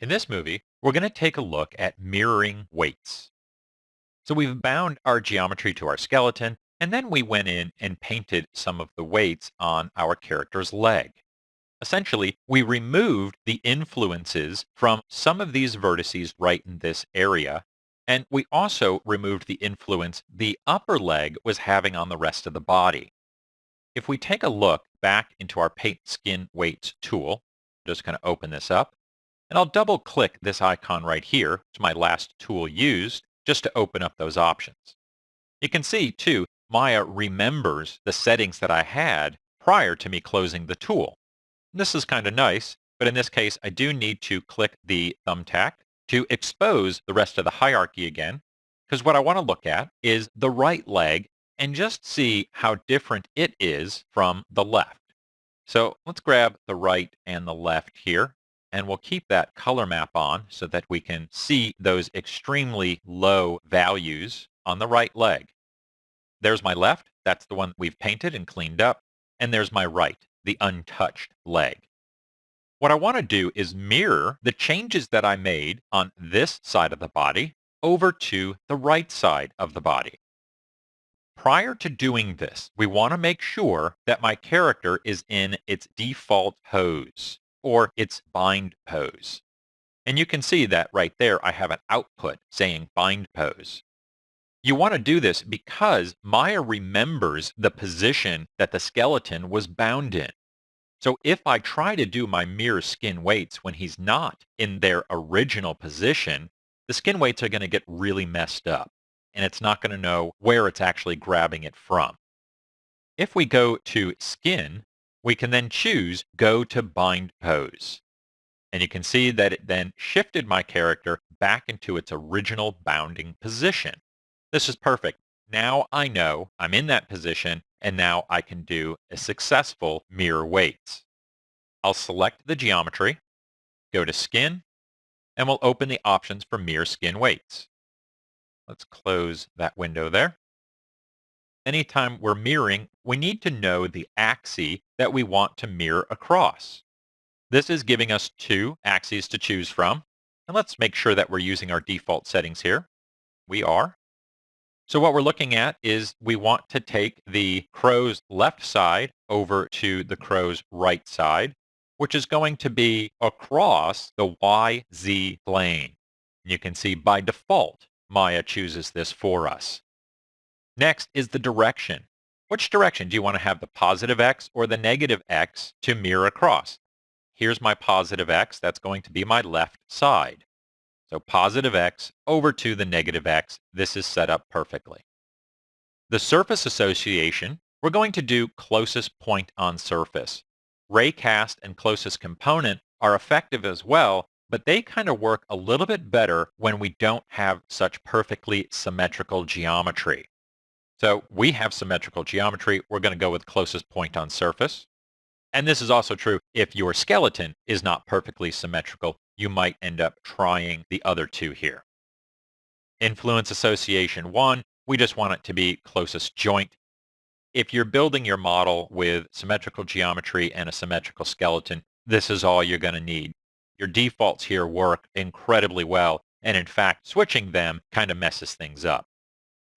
In this movie, we're going to take a look at mirroring weights. So we've bound our geometry to our skeleton, and then we went in and painted some of the weights on our character's leg. Essentially, we removed the influences from some of these vertices right in this area, and we also removed the influence the upper leg was having on the rest of the body. If we take a look back into our Paint Skin Weights tool, just going to open this up. And I'll double click this icon right here. It's my last tool used just to open up those options. You can see too, Maya remembers the settings that I had prior to me closing the tool. This is kind of nice, but in this case, I do need to click the thumbtack to expose the rest of the hierarchy again, because what I want to look at is the right leg and just see how different it is from the left. So let's grab the right and the left here, and we'll keep that color map on so that we can see those extremely low values on the right leg. There's my left. That's the one we've painted and cleaned up. And there's my right, the untouched leg. What I want to do is mirror the changes that I made on this side of the body over to the right side of the body. Prior to doing this, we want to make sure that my character is in its default pose or its bind pose. And you can see that right there, I have an output saying bind pose. You want to do this because Maya remembers the position that the skeleton was bound in. So if I try to do my mirror skin weights when he's not in their original position, the skin weights are going to get really messed up, and it's not going to know where it's actually grabbing it from. If we go to Skin, we can then choose Go to Bind Pose. And you can see that it then shifted my character back into its original bounding position. This is perfect. Now I know I'm in that position, and now I can do a successful mirror weights. I'll select the geometry, go to Skin, and we'll open the options for mirror skin weights. Let's close that window there. Anytime we're mirroring, we need to know the axis that we want to mirror across. This is giving us two axes to choose from. And let's make sure that we're using our default settings here. We are. So what we're looking at is we want to take the crow's left side over to the crow's right side, which is going to be across the YZ plane. You can see by default, Maya chooses this for us. Next is the direction. Which direction? Do you want to have the positive X or the negative X to mirror across? Here's my positive X. That's going to be my left side. So positive X over to the negative X. This is set up perfectly. The surface association, we're going to do closest point on surface. Raycast and closest component are effective as well, but they kind of work a little bit better when we don't have such perfectly symmetrical geometry. So we have symmetrical geometry. We're going to go with closest point on surface. And this is also true if your skeleton is not perfectly symmetrical. You might end up trying the other two here. Influence association 1, we just want it to be closest joint. If you're building your model with symmetrical geometry and a symmetrical skeleton, this is all you're going to need. Your defaults here work incredibly well, and in fact, switching them kind of messes things up.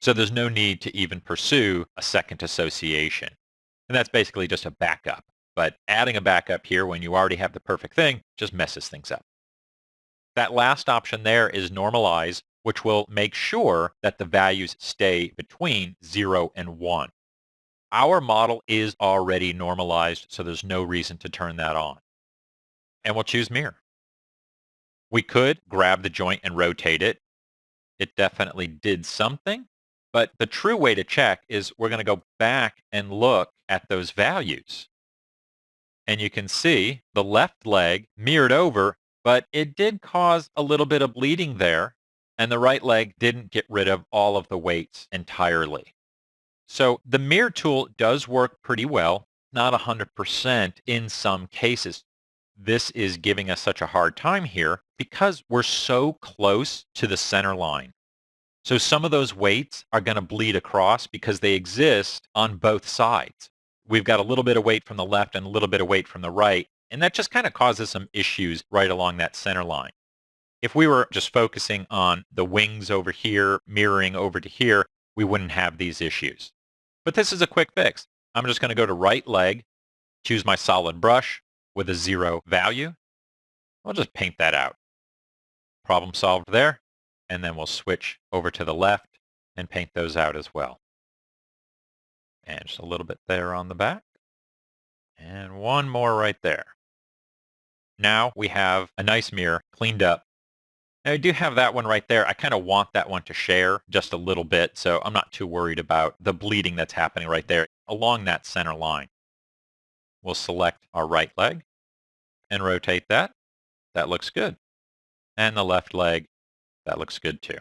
So there's no need to even pursue a second association. And that's basically just a backup. But adding a backup here when you already have the perfect thing just messes things up. That last option there is normalize, which will make sure that the values stay between 0 and 1. Our model is already normalized, so there's no reason to turn that on. And we'll choose mirror. We could grab the joint and rotate it. It definitely did something, but the true way to check is we're going to go back and look at those values. And you can see the left leg mirrored over, but it did cause a little bit of bleeding there, and the right leg didn't get rid of all of the weights entirely. So the mirror tool does work pretty well, not 100% in some cases. This is giving us such a hard time here because we're so close to the center line. So some of those weights are going to bleed across because they exist on both sides. We've got a little bit of weight from the left and a little bit of weight from the right, and that just kind of causes some issues right along that center line. If we were just focusing on the wings over here, mirroring over to here, we wouldn't have these issues. But this is a quick fix. I'm just going to go to right leg, choose my solid brush with a 0 value. I'll just paint that out. Problem solved there. And then we'll switch over to the left and paint those out as well. And just a little bit there on the back. And one more right there. Now we have a nice mirror cleaned up. Now I do have that one right there. I kind of want that one to share just a little bit, so I'm not too worried about the bleeding that's happening right there along that center line. We'll select our right leg and rotate that. That looks good. And the left leg, that looks good too.